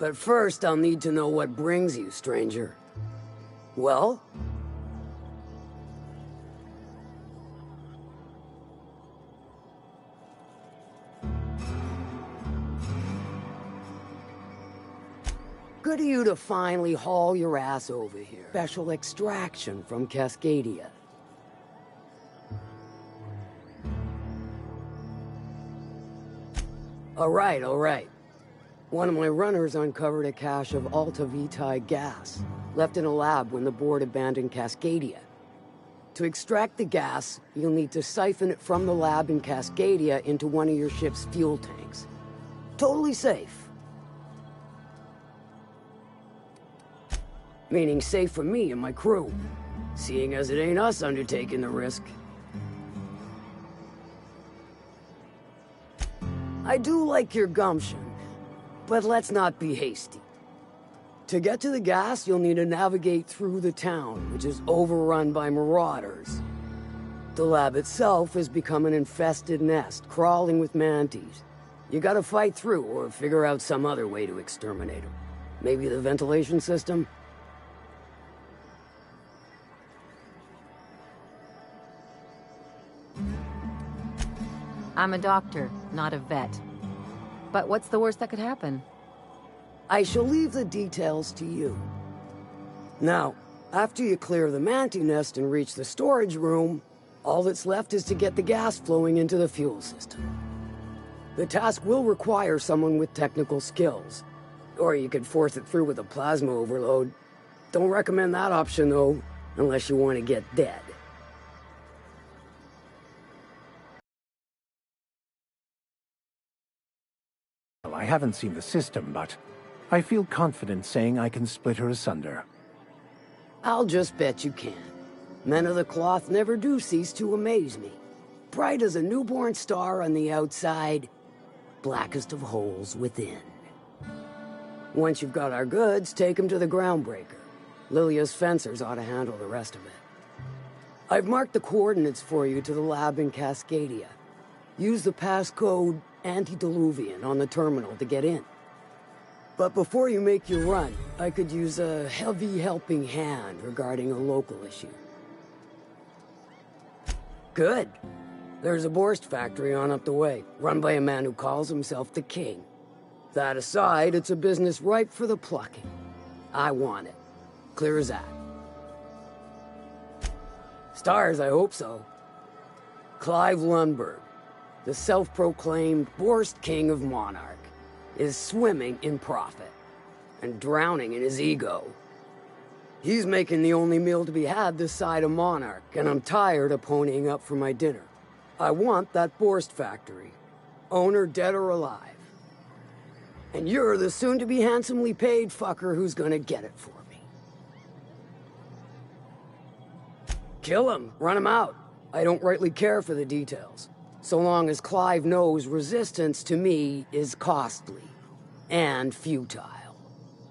But first, I'll need to know what brings you, stranger. Well? Good of you to finally haul your ass over here. Special extraction from Cascadia. Alright, alright. One of my runners uncovered a cache of Alta Vitae gas, left in a lab when the board abandoned Cascadia. To extract the gas, you'll need to siphon it from the lab in Cascadia into one of your ship's fuel tanks. Totally safe. Meaning safe for me and my crew, seeing as it ain't us undertaking the risk. I do like your gumption, but let's not be hasty. To get to the gas, you'll need to navigate through the town, which is overrun by marauders. The lab itself has become an infested nest, crawling with mantis. You gotta fight through or figure out some other way to exterminate them. Maybe the ventilation system? I'm a doctor, not a vet. But what's the worst that could happen? I shall leave the details to you. Now, after you clear the mantis nest and reach the storage room, all that's left is to get the gas flowing into the fuel system. The task will require someone with technical skills, or you could force it through with a plasma overload. Don't recommend that option, though, unless you want to get dead. Well, I haven't seen the system, but I feel confident saying I can split her asunder. I'll just bet you can. Men of the cloth never do cease to amaze me. Bright as a newborn star on the outside, blackest of holes within. Once you've got our goods, take them to the groundbreaker. Lilia's fencers ought to handle the rest of it. I've marked the coordinates for you to the lab in Cascadia. Use the passcode Antediluvian on the terminal to get in. But before you make your run, I could use a heavy helping hand regarding a local issue. Good. There's a Borst factory on up the way, run by a man who calls himself the King. That aside, it's a business ripe for the plucking. I want it. Clear as that. Stars, I hope so. Clive Lundberg, the self-proclaimed Borst King of Monarch, is swimming in profit and drowning in his ego. He's making the only meal to be had this side of Monarch, and I'm tired of ponying up for my dinner. I want that Borst factory, owner dead or alive. And you're the soon-to-be handsomely paid fucker who's gonna get it for me. Kill him, run him out. I don't rightly care for the details, so long as Clive knows resistance to me is costly and futile.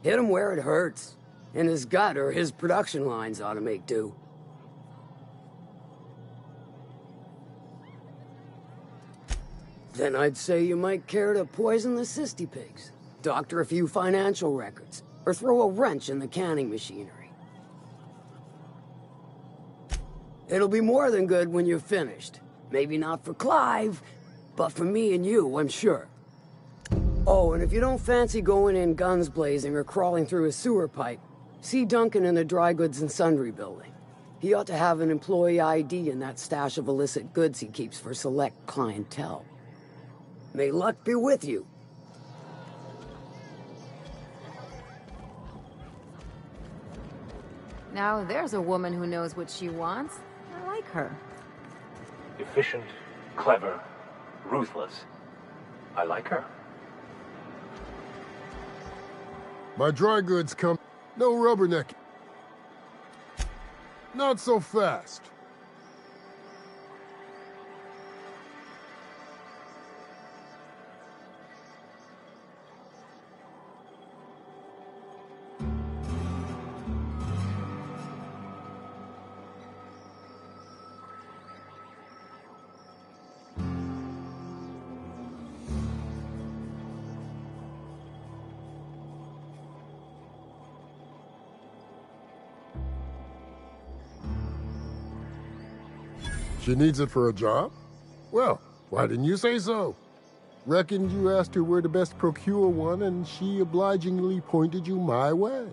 Hit him where it hurts. In his gut, or his production lines ought to make do. Then I'd say you might care to poison the cysty pigs, doctor a few financial records, or throw a wrench in the canning machinery. It'll be more than good when you're finished. Maybe not for Clive, but for me and you, I'm sure. Oh, and if you don't fancy going in guns blazing or crawling through a sewer pipe, see Duncan in the Dry Goods and Sundry building. He ought to have an employee ID in that stash of illicit goods he keeps for select clientele. May luck be with you. Now there's a woman who knows what she wants. I like her. Efficient, clever, ruthless. I like her. My dry goods come... No rubberneck. Not so fast. She needs it for a job? Well, why didn't you say so? Reckoned you asked her where to best procure one, and she obligingly pointed you my way.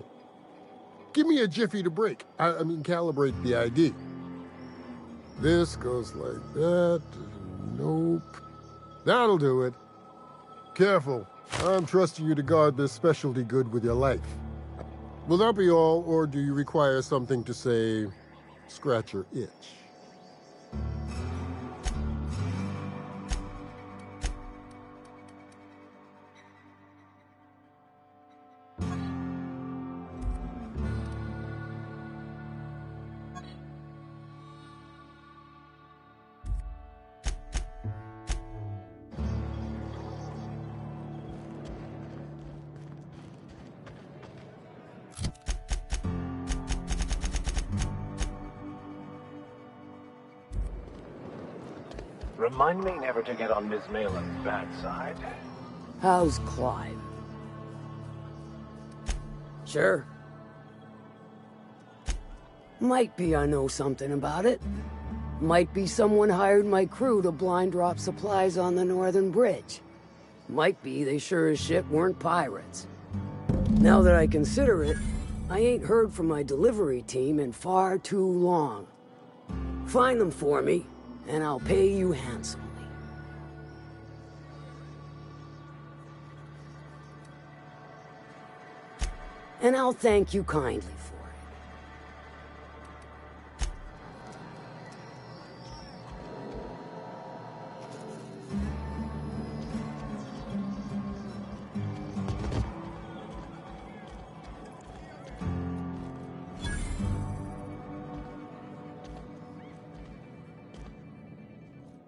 Give me a jiffy to break. I mean, calibrate the ID. This goes like that. Nope. That'll do it. Careful. I'm trusting you to guard this specialty good with your life. Will that be all, or do you require something to say, scratch your itch? Remind me never to get on Ms. Malin's bad side. How's Clive? Sure. Might be I know something about it. Might be someone hired my crew to blind drop supplies on the northern bridge. Might be they sure as shit weren't pirates. Now that I consider it, I ain't heard from my delivery team in far too long. Find them for me, and I'll pay you handsomely. And I'll thank you kindly for it.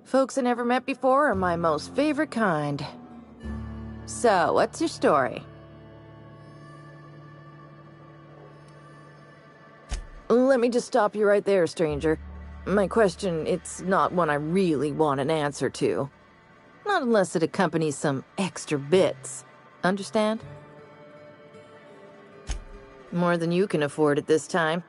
Folks I never met before are my most favorite kind. So, what's your story? Let me just stop you right there, stranger. My question, it's not one I really want an answer to. Not unless it accompanies some extra bits. Understand? More than you can afford at this time.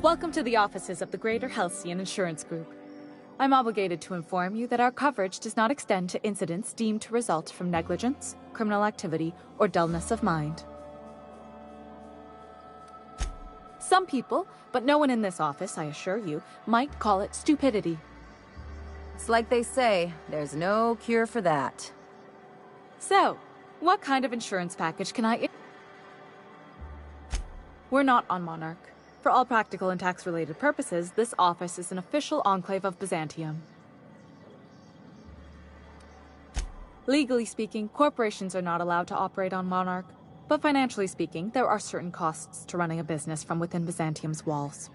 Welcome to the offices of the Greater Halcyon Insurance Group. I'm obligated to inform you that our coverage does not extend to incidents deemed to result from negligence, criminal activity, or dullness of mind. Some people, but no one in this office, I assure you, might call it stupidity. It's like they say, there's no cure for that. So, what kind of insurance package can I... We're not on Monarch. For all practical and tax-related purposes, this office is an official enclave of Byzantium. Legally speaking, corporations are not allowed to operate on Monarch, but financially speaking, there are certain costs to running a business from within Byzantium's walls.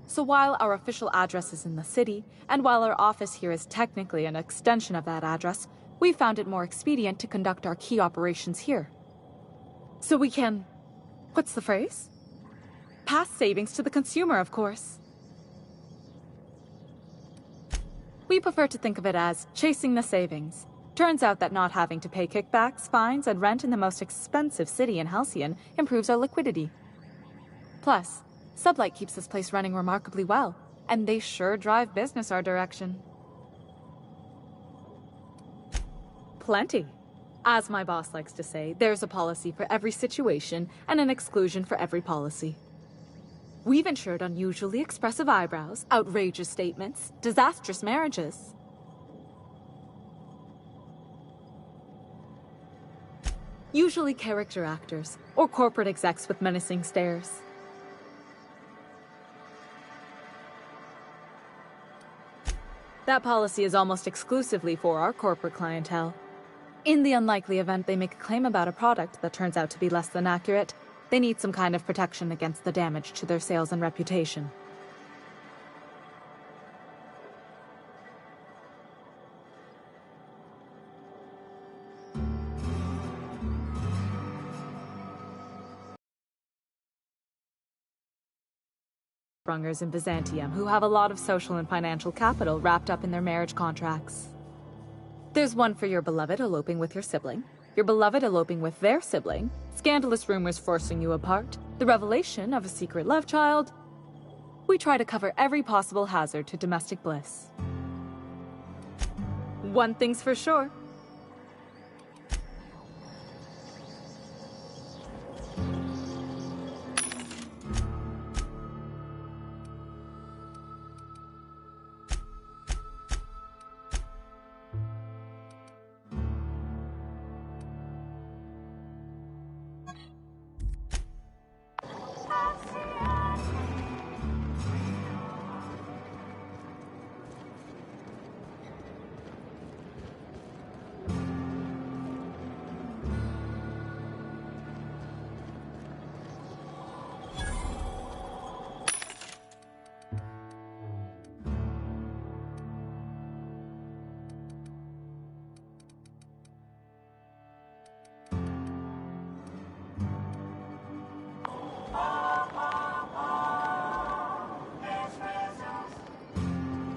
So while our official address is in the city, and while our office here is technically an extension of that address, we found it more expedient to conduct our key operations here. So we can... what's the phrase? Pass savings to the consumer, of course. We prefer to think of it as chasing the savings. Turns out that not having to pay kickbacks, fines, and rent in the most expensive city in Halcyon improves our liquidity. Plus, Sublight keeps this place running remarkably well, and they sure drive business our direction. Plenty. As my boss likes to say, there's a policy for every situation and an exclusion for every policy. We've insured unusually expressive eyebrows, outrageous statements, disastrous marriages. Usually character actors, or corporate execs with menacing stares. That policy is almost exclusively for our corporate clientele. In the unlikely event they make a claim about a product that turns out to be less than accurate, They need some kind of protection against the damage to their sales and reputation. Sprungers in Byzantium who have a lot of social and financial capital wrapped up in their marriage contracts. There's one for your beloved eloping with your sibling, your beloved eloping with their sibling, scandalous rumors forcing you apart, the revelation of a secret love child. We try to cover every possible hazard to domestic bliss. One thing's for sure.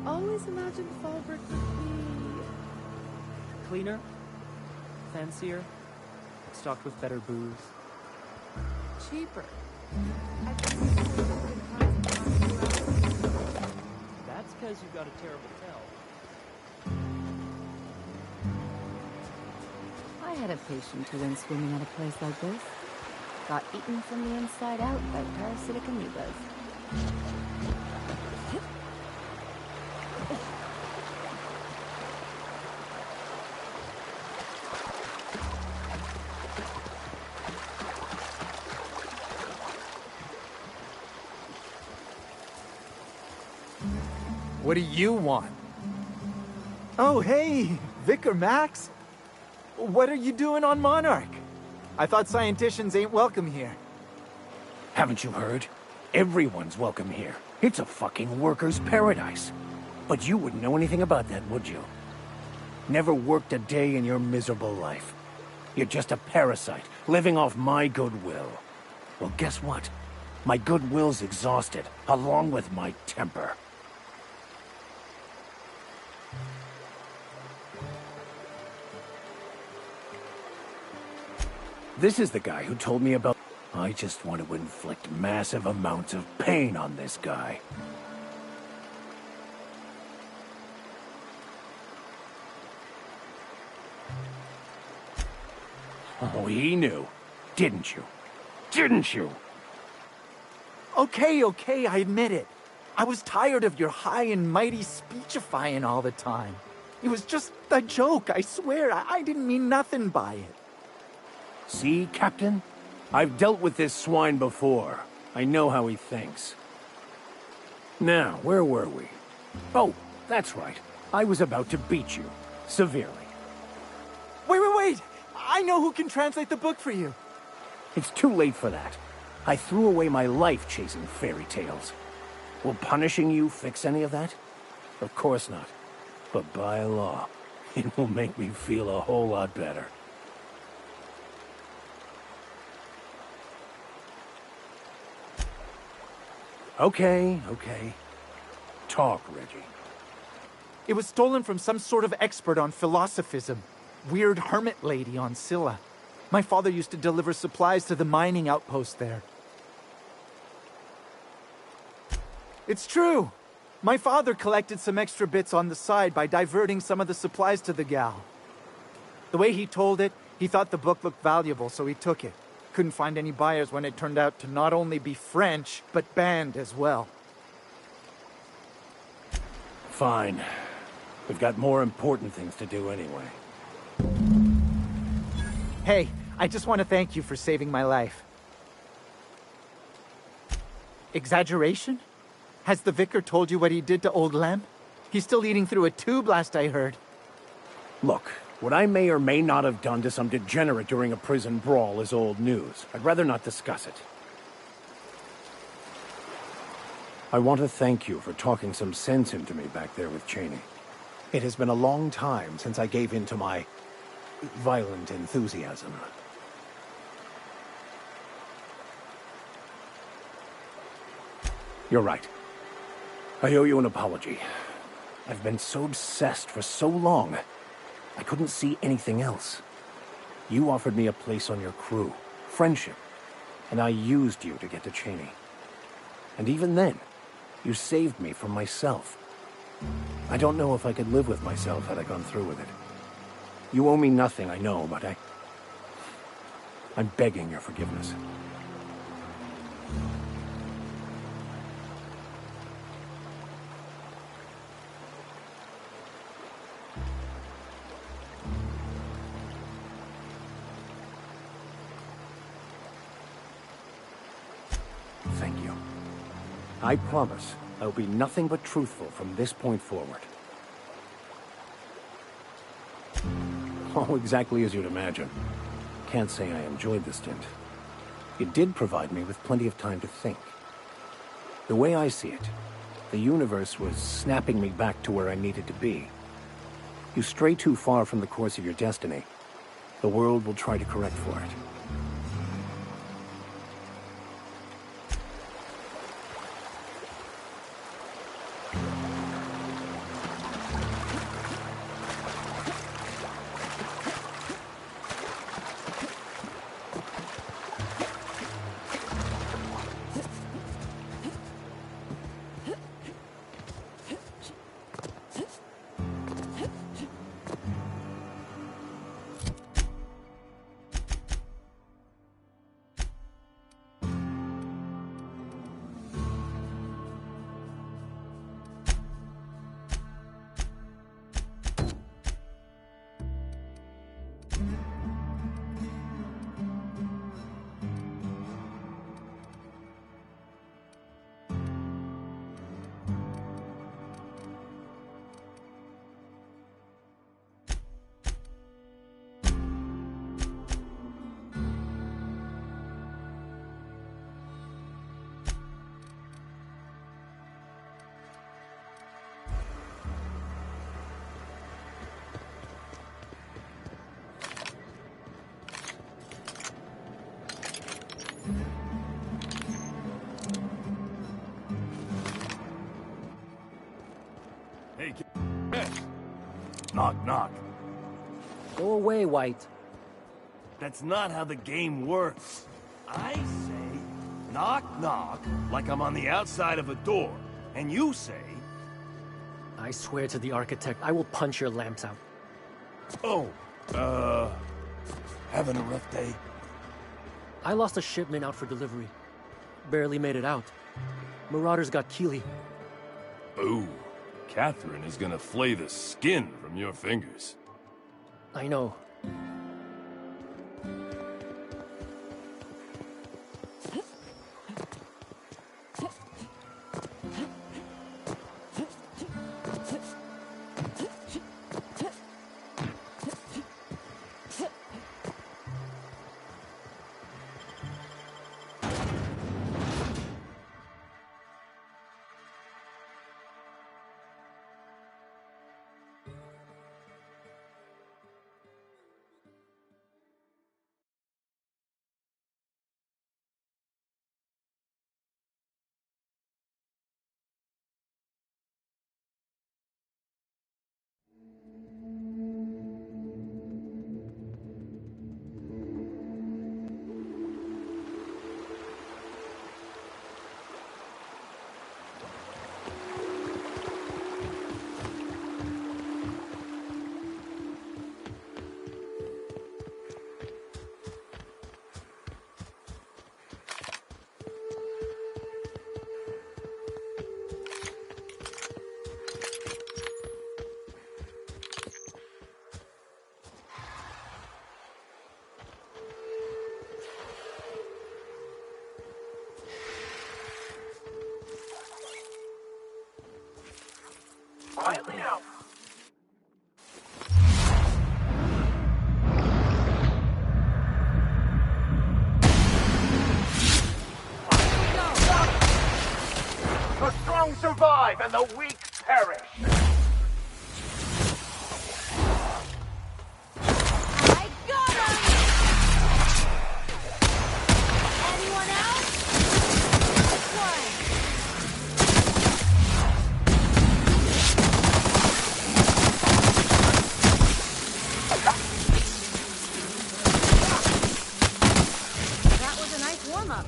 Always imagined Fallbrook would be cleaner, fancier, stocked with better booze. cheaper. That's because you got a terrible tell. I had a patient who went swimming at a place like this. Got eaten from the inside out by parasitic amoebas. What do you want? Oh, hey, Vicar Max. What are you doing on Monarch? I thought scienticians ain't welcome here. Haven't you heard? Everyone's welcome here. It's a fucking worker's paradise. But you wouldn't know anything about that, would you? Never worked a day in your miserable life. You're just a parasite, living off my goodwill. Well, guess what? My goodwill's exhausted, along with my temper. This is the guy who told me about... I just want to inflict massive amounts of pain on this guy. Oh, he knew. Didn't you? Didn't you? Okay, I admit it. I was tired of your high and mighty speechifying all the time. It was just a joke, I swear. I didn't mean nothing by it. See, Captain? I've dealt with this swine before. I know how he thinks. Now, where were we? Oh, that's right. I was about to beat you. Severely. Wait! I know who can translate the book for you. It's too late for that. I threw away my life chasing fairy tales. Will punishing you fix any of that? Of course not. But by law, it will make me feel a whole lot better. Okay. Talk, Reggie. It was stolen from some sort of expert on philosophism. Weird hermit lady on Scylla. My father used to deliver supplies to the mining outpost there. It's true. My father collected some extra bits on the side by diverting some of the supplies to the gal. The way he told it, he thought the book looked valuable, so he took it. Couldn't find any buyers when it turned out to not only be French, but banned as well. Fine. We've got more important things to do anyway. Hey, I just want to thank you for saving my life. Exaggeration? Has the vicar told you what he did to old Lem? He's still eating through a tube last I heard. Look, What I may or may not have done to some degenerate during a prison brawl is old news. I'd rather not discuss it. I want to thank you for talking some sense into me back there with Cheney. It has been a long time since I gave in to my violent enthusiasm. You're right. I owe you an apology. I've been so obsessed for so long, I couldn't see anything else. You offered me a place on your crew, friendship, and I used you to get to Cheney. And even then, you saved me from myself. I don't know if I could live with myself had I gone through with it. You owe me nothing, I know, but I'm begging your forgiveness. Thank you. I promise I'll be nothing but truthful from this point forward. Oh, exactly as you'd imagine. Can't say I enjoyed the stint. It did provide me with plenty of time to think. The way I see it, the universe was snapping me back to where I needed to be. You stray too far from the course of your destiny, the world will try to correct for it. Hey, knock, knock. Go away, White. That's not how the game works. I say, knock, knock, like I'm on the outside of a door. And you say... I swear to the architect, I will punch your lamps out. Oh, having a rough day? I lost a shipment out for delivery. Barely made it out. Marauders got Keeley. Ooh, Catherine is gonna flay the skin from your fingers. I know. thrive and the weak perish. I got him! Anyone else? One. That was a nice warm-up.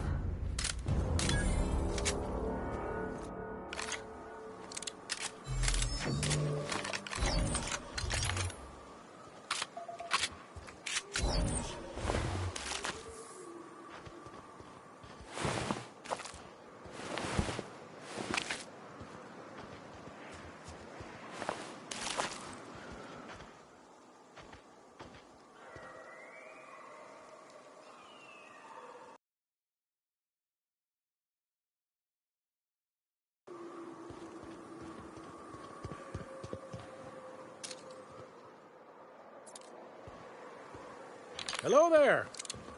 Hello there.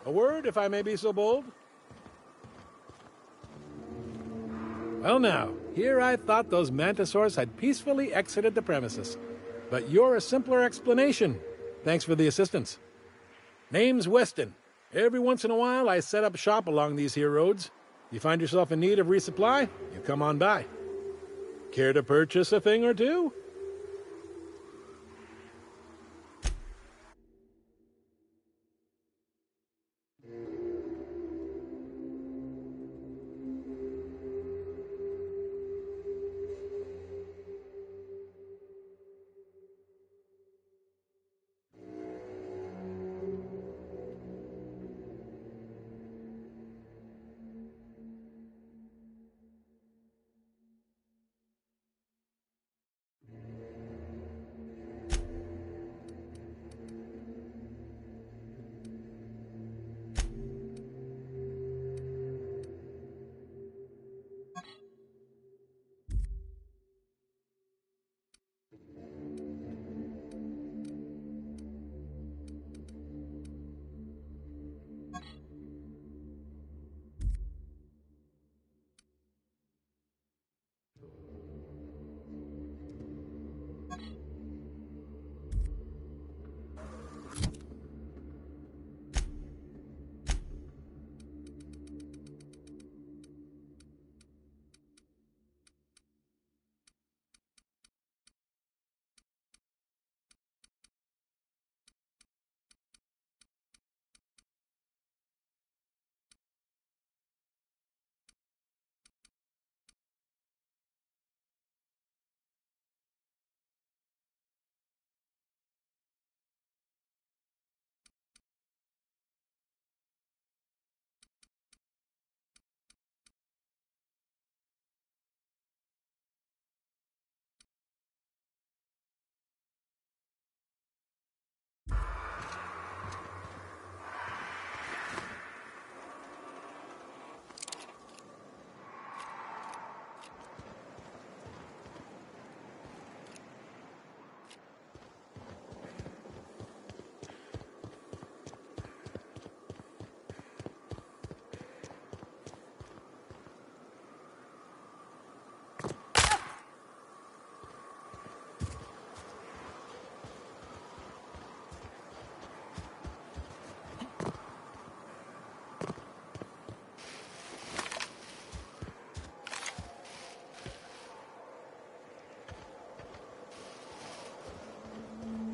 A word, if I may be so bold? Well now, here I thought those mantisaurs had peacefully exited the premises. But you're a simpler explanation. Thanks for the assistance. Name's Weston. Every once in a while I set up shop along these here roads. You find yourself in need of resupply, you come on by. Care to purchase a thing or two?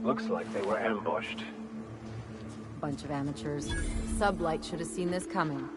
Looks like they were ambushed. Bunch of amateurs. Sublight should have seen this coming.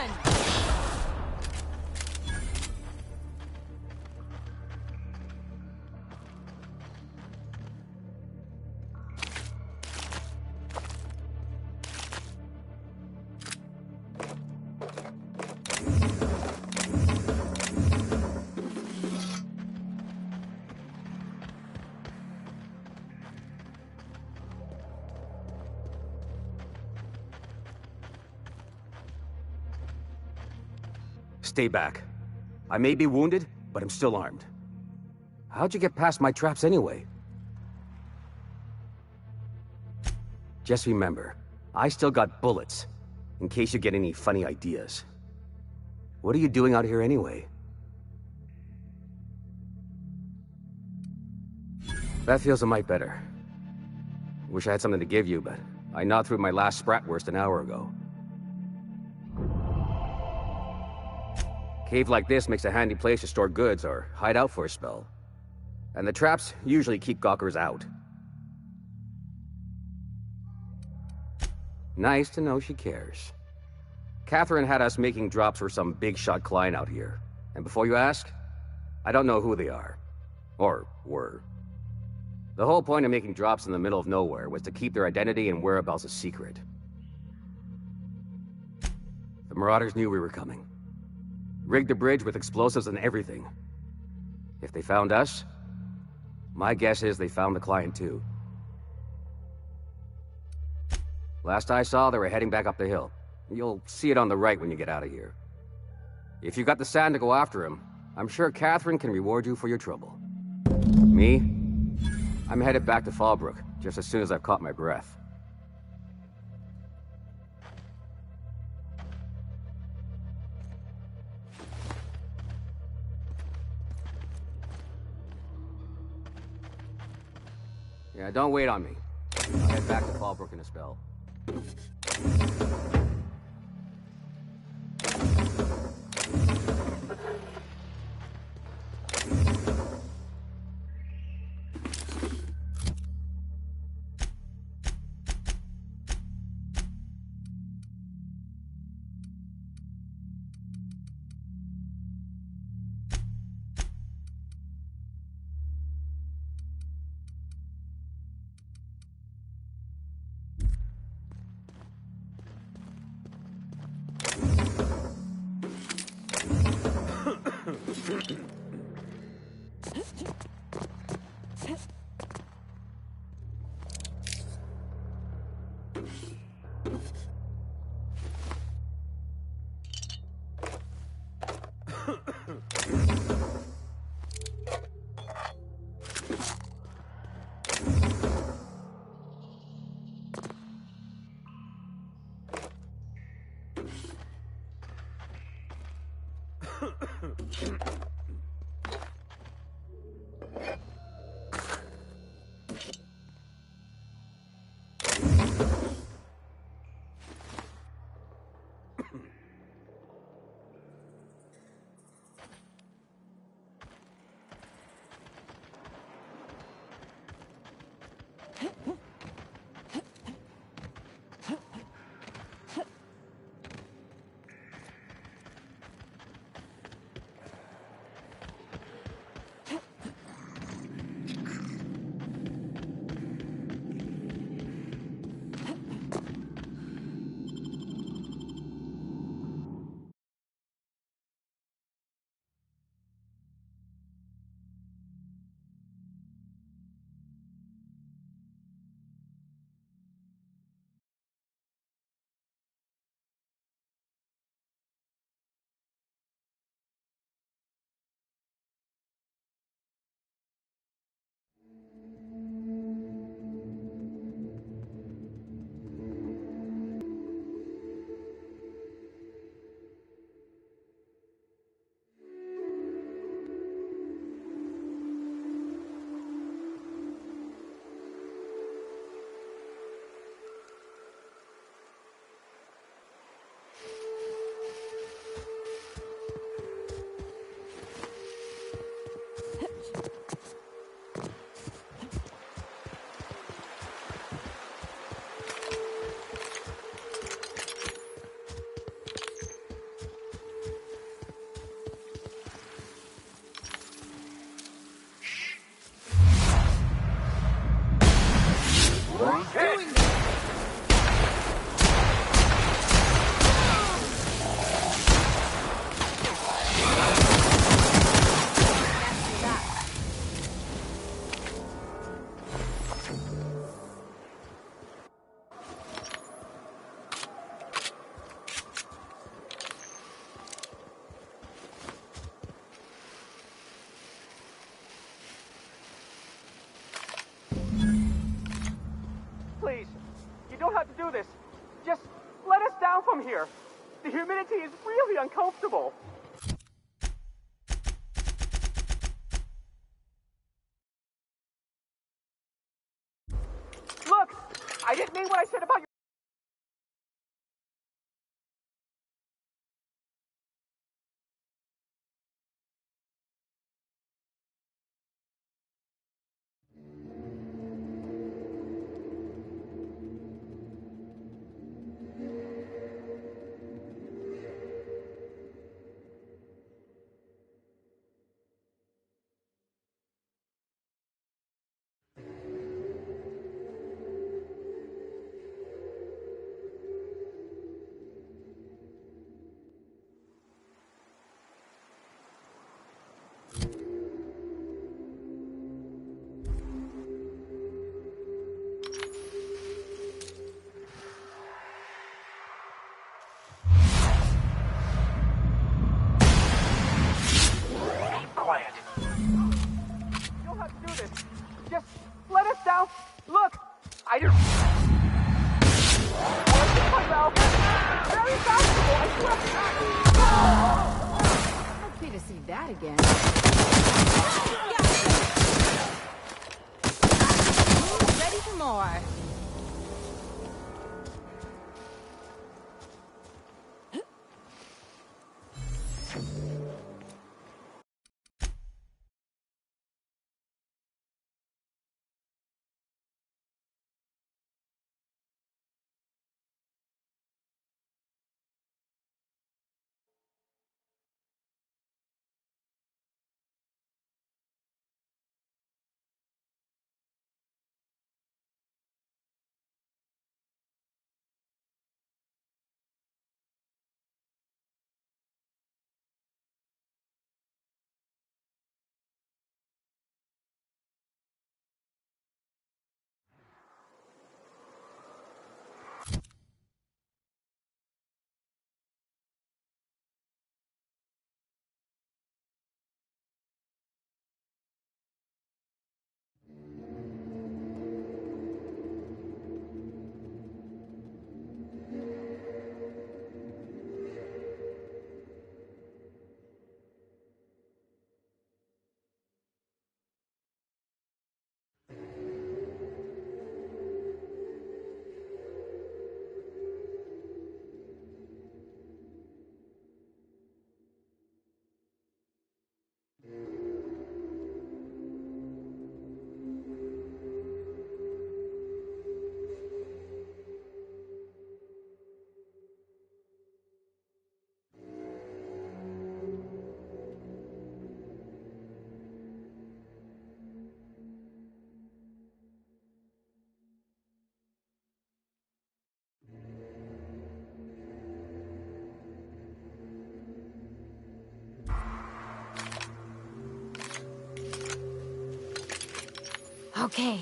Run! Stay back. I may be wounded, but I'm still armed. How'd you get past my traps anyway? Just remember, I still got bullets, in case you get any funny ideas. What are you doing out here anyway? That feels a mite better. Wish I had something to give you, but I gnawed through my last Spratwurst an hour ago. Cave like this makes a handy place to store goods or hide out for a spell. And the traps usually keep gawkers out. Nice to know she cares. Catherine had us making drops for some big-shot client out here. And before you ask, I don't know who they are. Or were. The whole point of making drops in the middle of nowhere was to keep their identity and whereabouts a secret. The Marauders knew we were coming. Rigged the bridge with explosives and everything. If they found us, my guess is they found the client too. Last I saw, they were heading back up the hill. You'll see it on the right when you get out of here. If you got the sand to go after him, I'm sure Catherine can reward you for your trouble. Me? I'm headed back to Fallbrook, just as soon as I've caught my breath. Yeah, don't wait on me. I'll head back to Fallbrook in a spell. The humidity is really uncomfortable. Look! I didn't mean what I said about your... Quiet. You'll have to do this. Just let us down. Look, I just... myself. Very fashionable, I swear. Happy to see that again. Ready for more. Okay.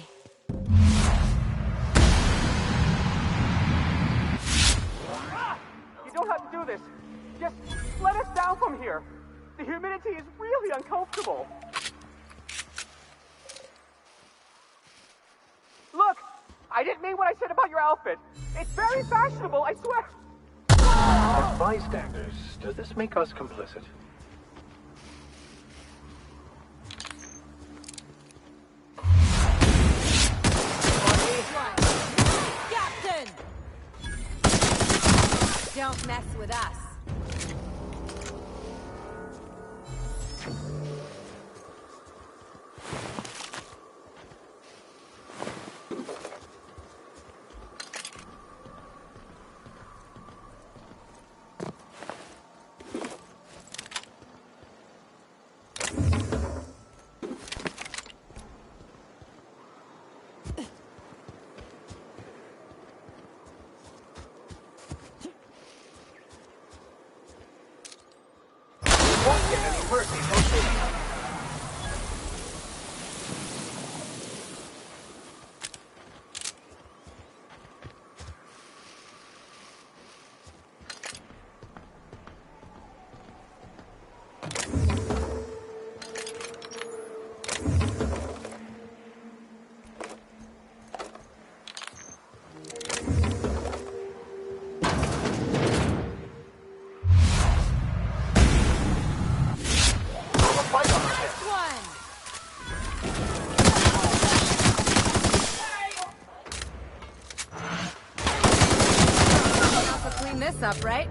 You don't have to do this. Just let us down from here. The humidity is really uncomfortable. Look, I didn't mean what I said about your outfit. It's very fashionable, I swear. As bystanders, does this make us complicit? Captain! Don't mess with us. up, right?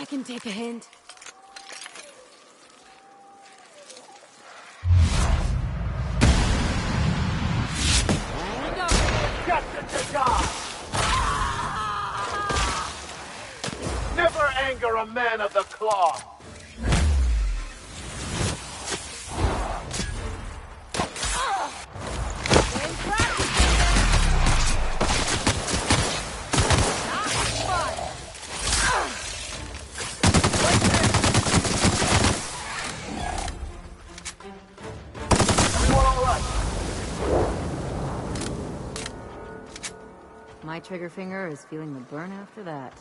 I can take a hint. Destined to die! Never anger a man of the cloth! My trigger finger is feeling the burn after that.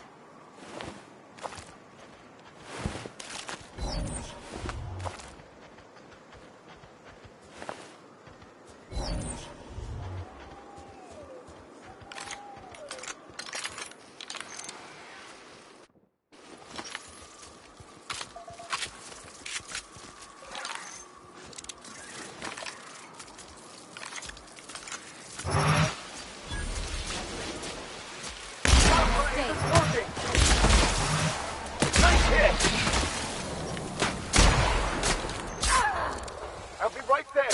I'll be right there.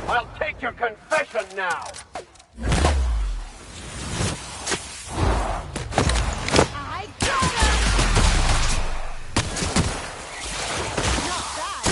I'll take your confession now. I got him! Not bad.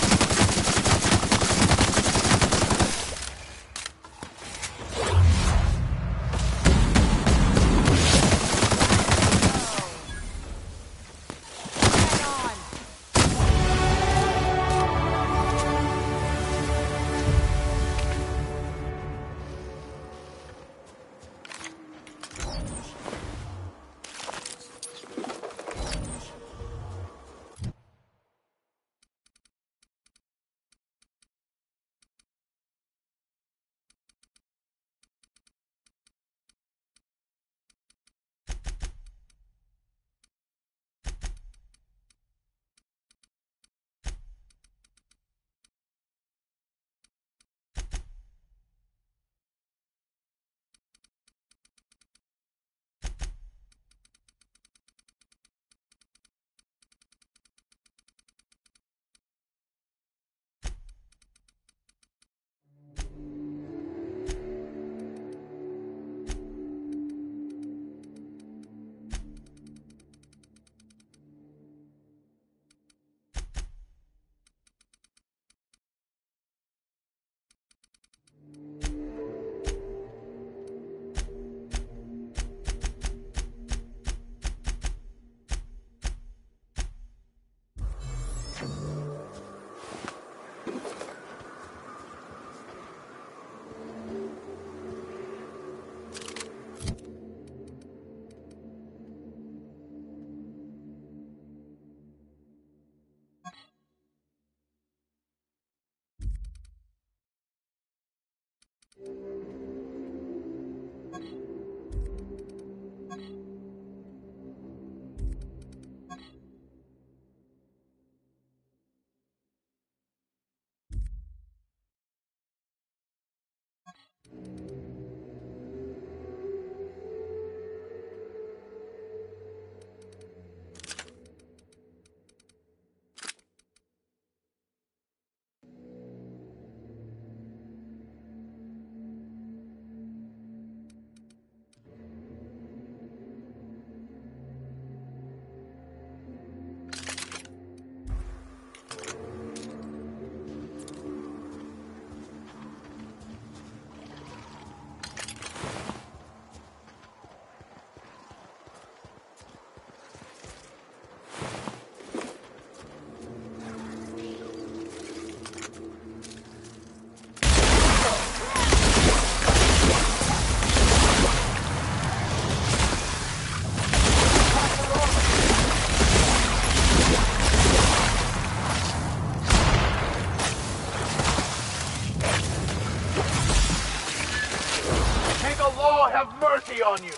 On you.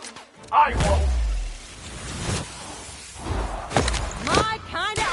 I won't. My kind of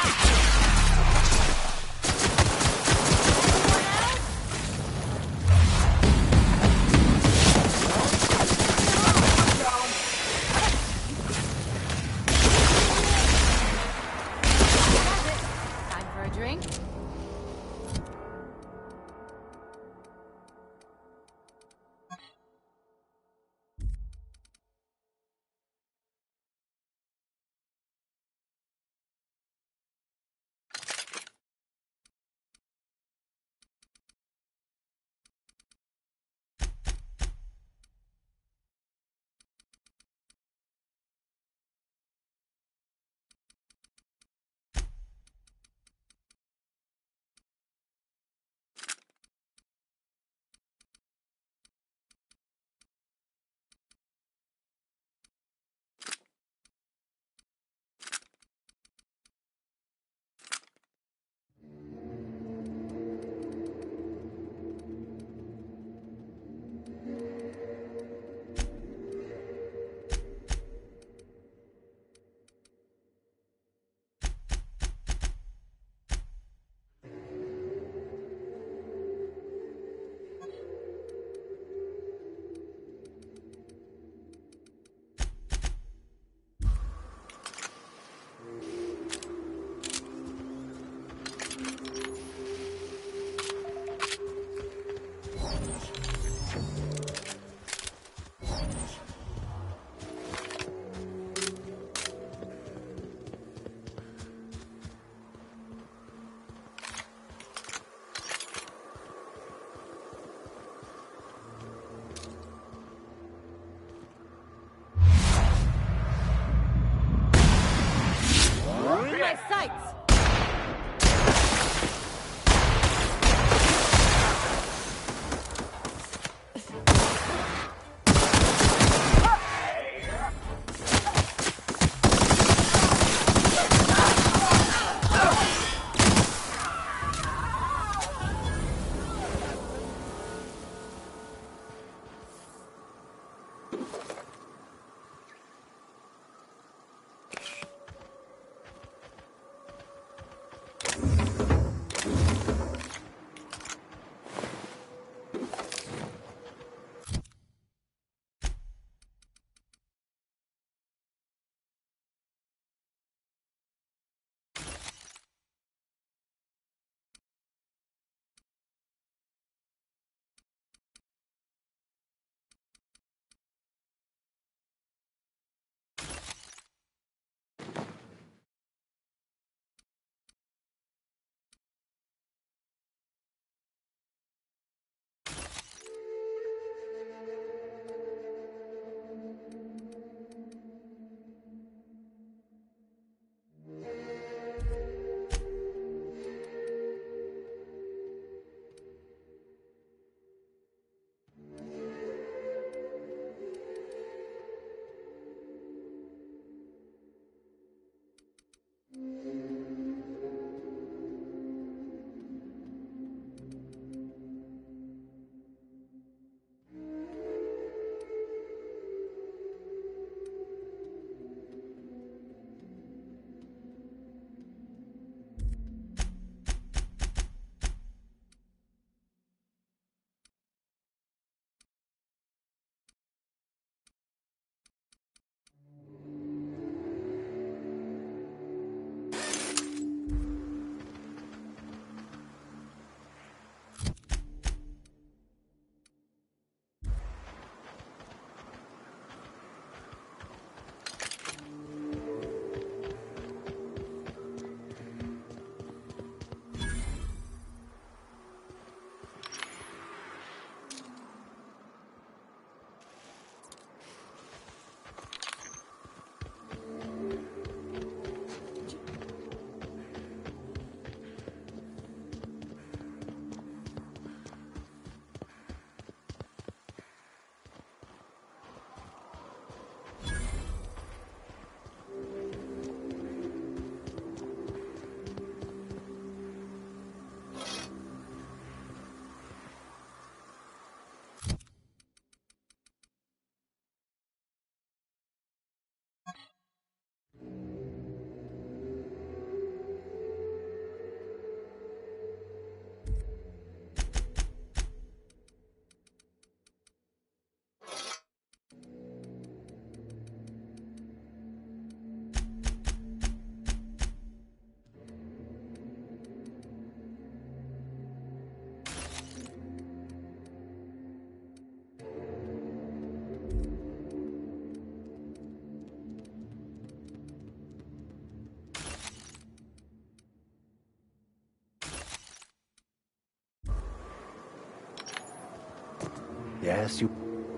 Yes, you...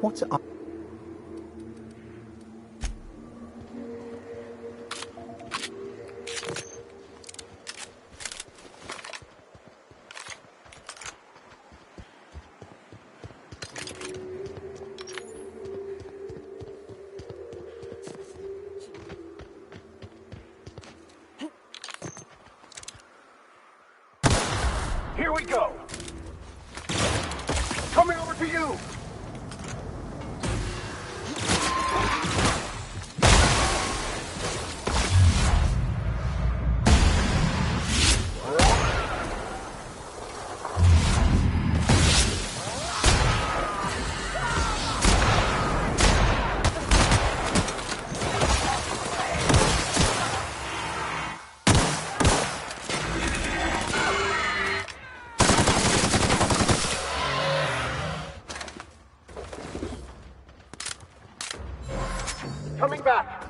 What's up? Here we go! Coming over to you! Coming back!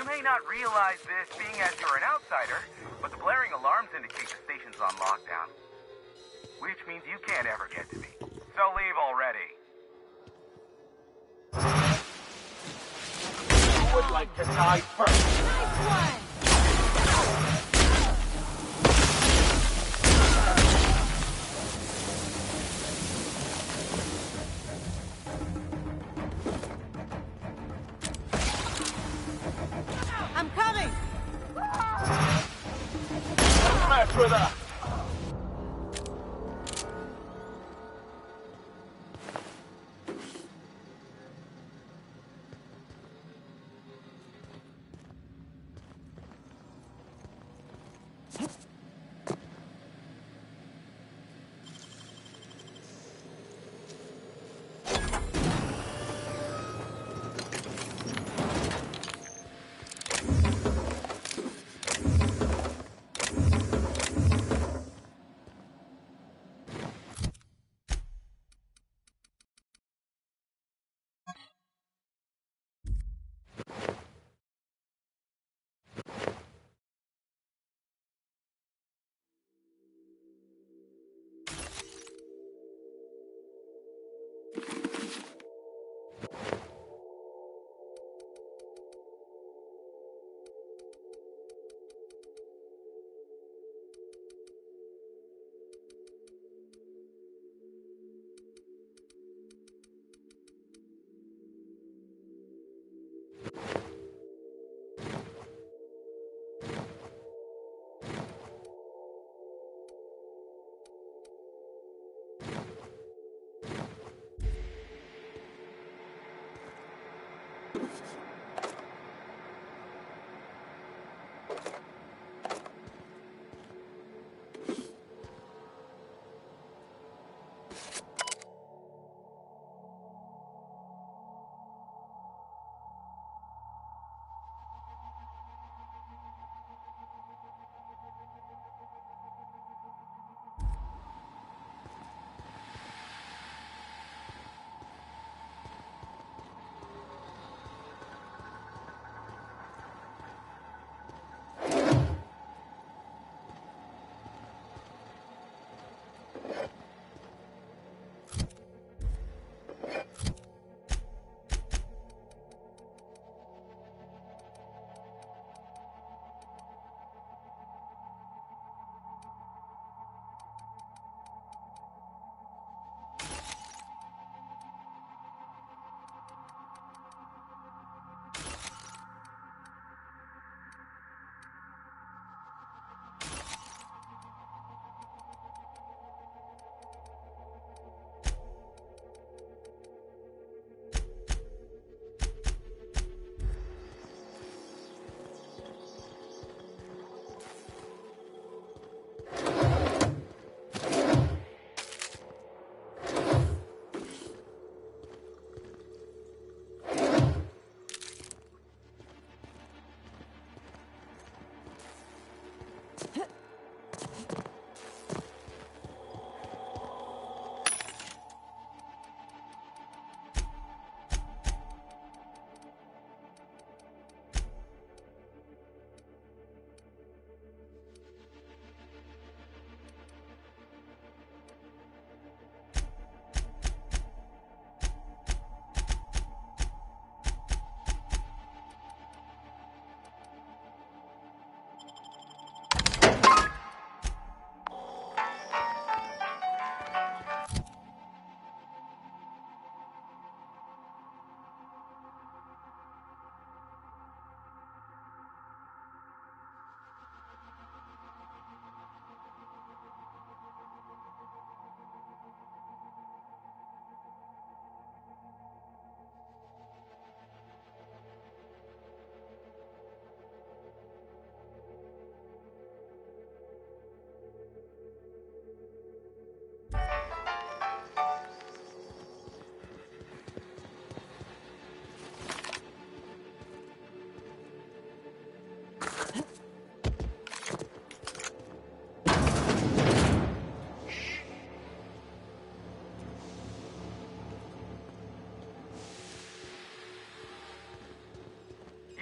You may not realize this, being as you're an outsider, but the blaring alarms indicate the station's on lockdown. Which means you can't ever get to me. So leave already. Who would like to die first? Nice one! brother!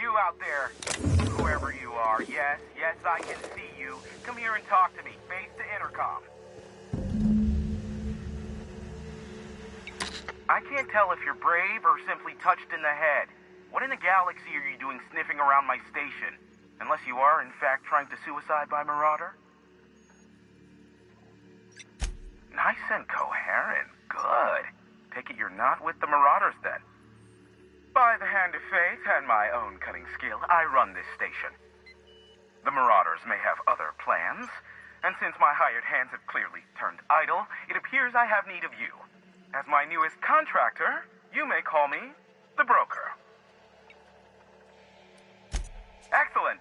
You out there, whoever you are, yes, I can see you. Come here and talk to me, face to intercom. I can't tell if you're brave or simply touched in the head. What in the galaxy are you doing sniffing around my station? Unless you are, in fact, trying to suicide by Marauder? Nice and coherent. Good. Take it you're not with the Marauders, then. By the hand of fate and my own cunning skill, I run this station. The Marauders may have other plans, And since my hired hands have clearly turned idle, it appears I have need of you. As my newest contractor, you may call me the broker. Excellent.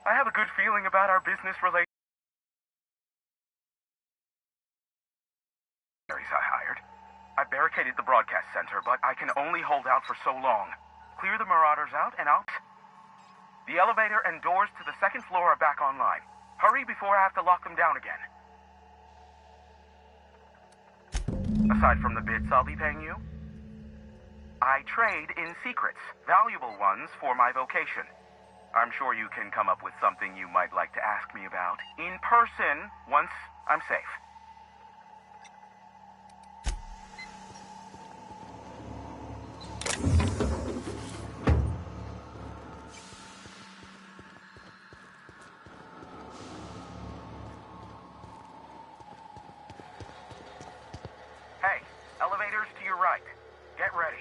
I have a good feeling about our business relations. I hired. I barricaded the broadcast center, but I can only hold out for so long. Clear the marauders out and out. The elevator and doors to the second floor are back online. Hurry before I have to lock them down again. Aside from the bits I'll be paying you, I trade in secrets, valuable ones for my vocation. I'm sure you can come up with something you might like to ask me about in person once I'm safe. Hey, elevators to your right. Get ready.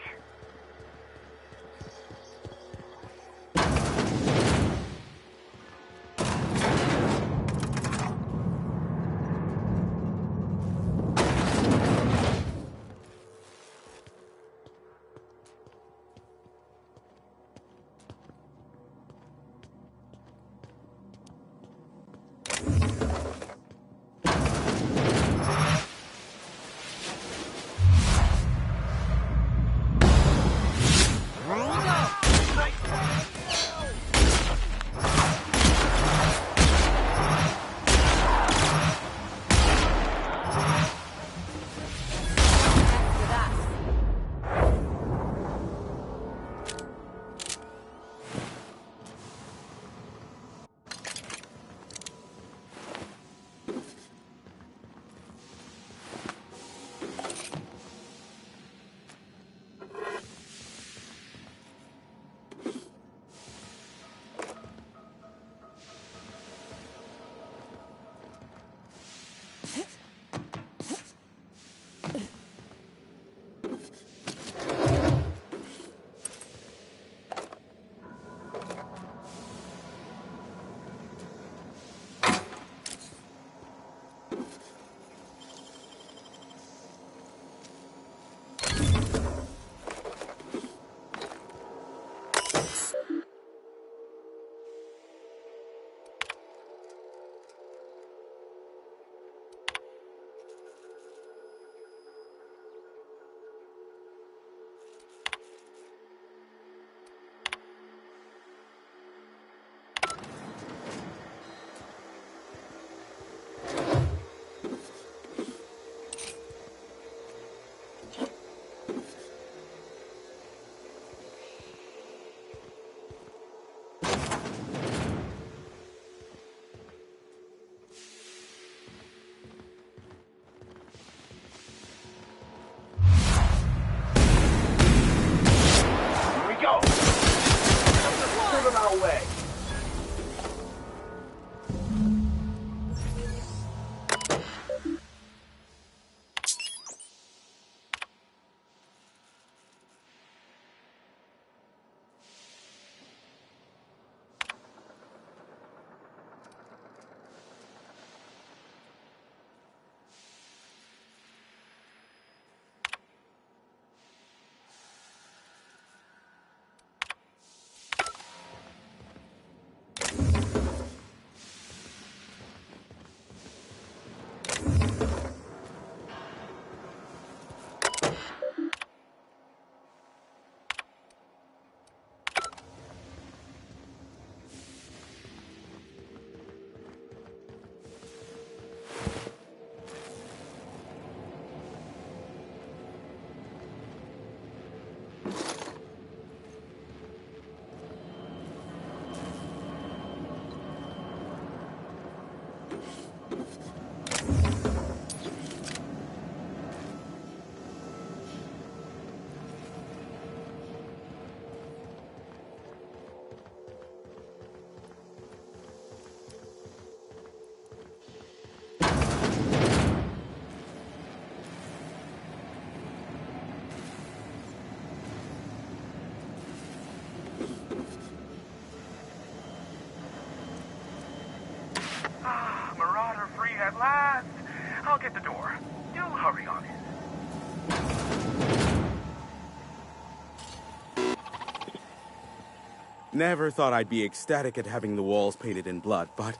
Never thought I'd be ecstatic at having the walls painted in blood, but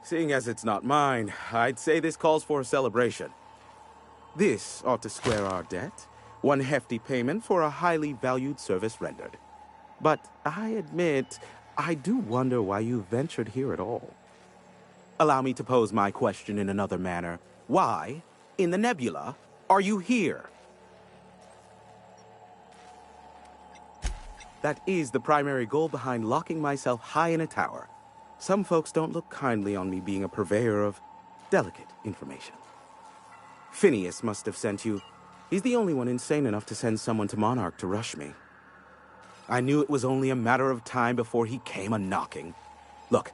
seeing as it's not mine, I'd say this calls for a celebration. This ought to square our debt. One hefty payment for a highly valued service rendered. But I admit, I do wonder why you ventured here at all. Allow me to pose my question in another manner. Why, in the nebula, are you here? That is the primary goal behind locking myself high in a tower. Some folks don't look kindly on me being a purveyor of delicate information. Phineas must have sent you. He's the only one insane enough to send someone to Monarch to rush me. I knew it was only a matter of time before he came a-knocking. Look,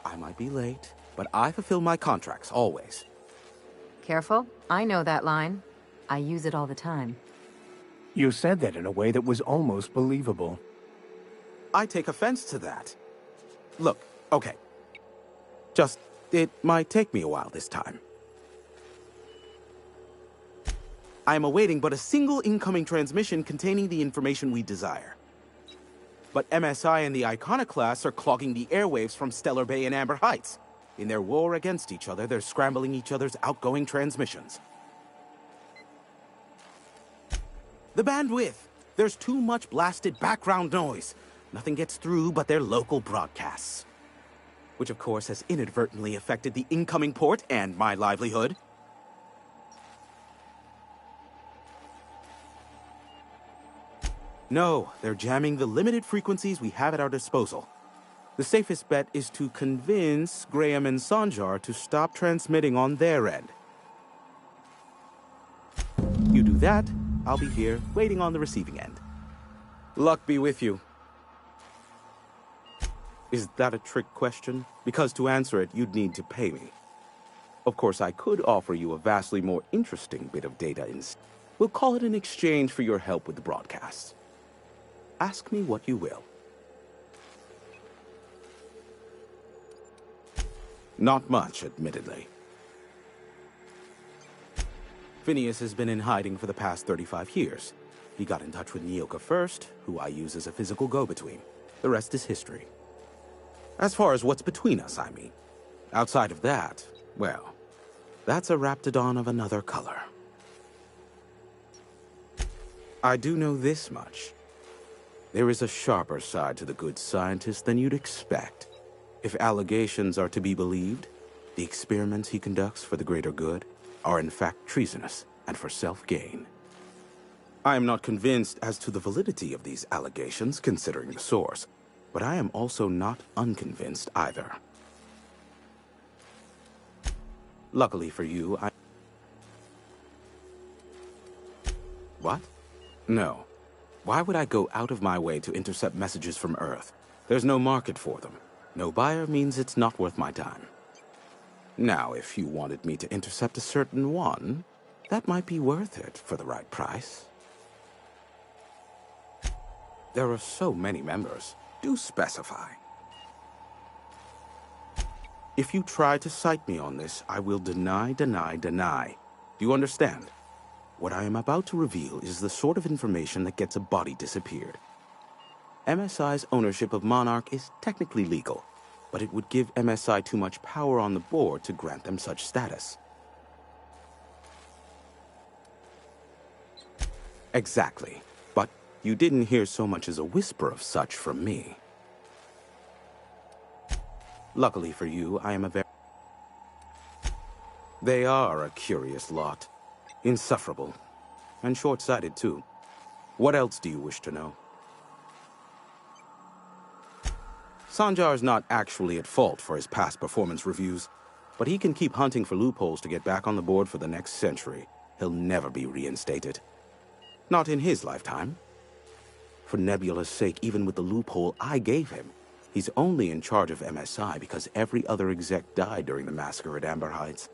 I might be late, but I fulfill my contracts, always. Careful. I know that line. I use it all the time. You said that in a way that was almost believable. I take offense to that. Look, okay. Just, it might take me a while this time. I am awaiting but a single incoming transmission containing the information we desire. But MSI and the Iconoclasts are clogging the airwaves from Stellar Bay and Amber Heights. In their war against each other, they're scrambling each other's outgoing transmissions. The bandwidth! There's too much blasted background noise. Nothing gets through but their local broadcasts. Which of course has inadvertently affected the incoming port and my livelihood. No, they're jamming the limited frequencies we have at our disposal. The safest bet is to convince Graham and Sanjar to stop transmitting on their end. You do that, I'll be here, waiting on the receiving end. Luck be with you. Is that a trick question? Because to answer it, you'd need to pay me. Of course, I could offer you a vastly more interesting bit of data instead. We'll call it an exchange for your help with the broadcasts. Ask me what you will. Not much, admittedly. Phineas has been in hiding for the past 35 years. He got in touch with Nyoka first, who I use as a physical go-between. The rest is history. As far as what's between us, I mean. Outside of that, well, that's a Raptidon of another color. I do know this much. There is a sharper side to the good scientist than you'd expect. If allegations are to be believed, the experiments he conducts for the greater good are in fact treasonous and for self-gain. I am not convinced as to the validity of these allegations, considering the source, but I am also not unconvinced either. Luckily for you, What? No. Why would I go out of my way to intercept messages from Earth? There's no market for them. No buyer means it's not worth my time. Now, if you wanted me to intercept a certain one, that might be worth it for the right price. There are so many members. Do specify. If you try to cite me on this, I will deny. Do you understand? What I am about to reveal is the sort of information that gets a body disappeared. MSI's ownership of Monarch is technically legal, but it would give MSI too much power on the board to grant them such status. Exactly. But you didn't hear so much as a whisper of such from me. Luckily for you, I am a very... They are a curious lot. Insufferable. And short-sighted, too. What else do you wish to know? Sanjar's not actually at fault for his past performance reviews, but he can keep hunting for loopholes to get back on the board for the next century. He'll never be reinstated. Not in his lifetime. For Nebula's sake, even with the loophole I gave him, he's only in charge of MSI because every other exec died during the massacre at Amber Heights.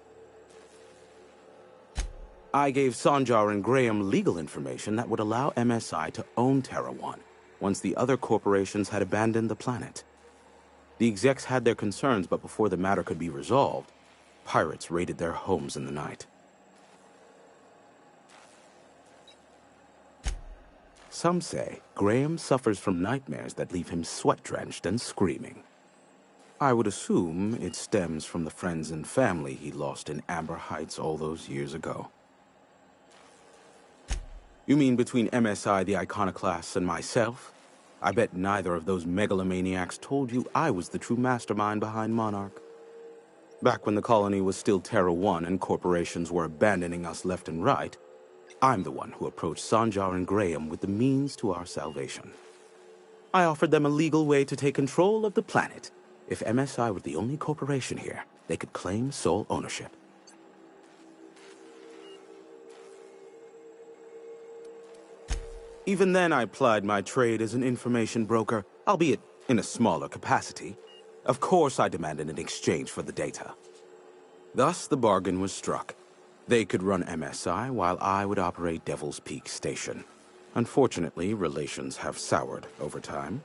I gave Sanjar and Graham legal information that would allow MSI to own Terra 1 once the other corporations had abandoned the planet. The execs had their concerns, but before the matter could be resolved, pirates raided their homes in the night. Some say Graham suffers from nightmares that leave him sweat-drenched and screaming. I would assume it stems from the friends and family he lost in Amber Heights all those years ago. You mean between MSI the Iconoclasts and myself? I bet neither of those megalomaniacs told you I was the true mastermind behind Monarch. Back when the colony was still Terra 1 and corporations were abandoning us left and right, I'm the one who approached Sanjar and Graham with the means to our salvation. I offered them a legal way to take control of the planet. If MSI were the only corporation here, they could claim sole ownership. Even then, I plied my trade as an information broker, albeit in a smaller capacity. Of course, I demanded an exchange for the data. Thus, the bargain was struck. They could run MSI while I would operate Devil's Peak Station. Unfortunately, relations have soured over time.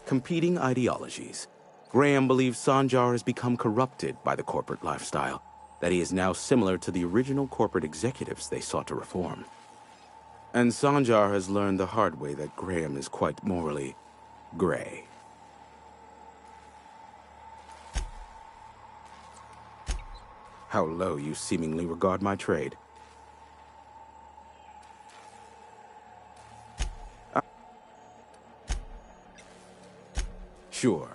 Competing ideologies. Graham believes Sanjar has become corrupted by the corporate lifestyle, that he is now similar to the original corporate executives they sought to reform. And Sanjar has learned the hard way that Graham is quite morally gray. How low you seemingly regard my trade. Sure.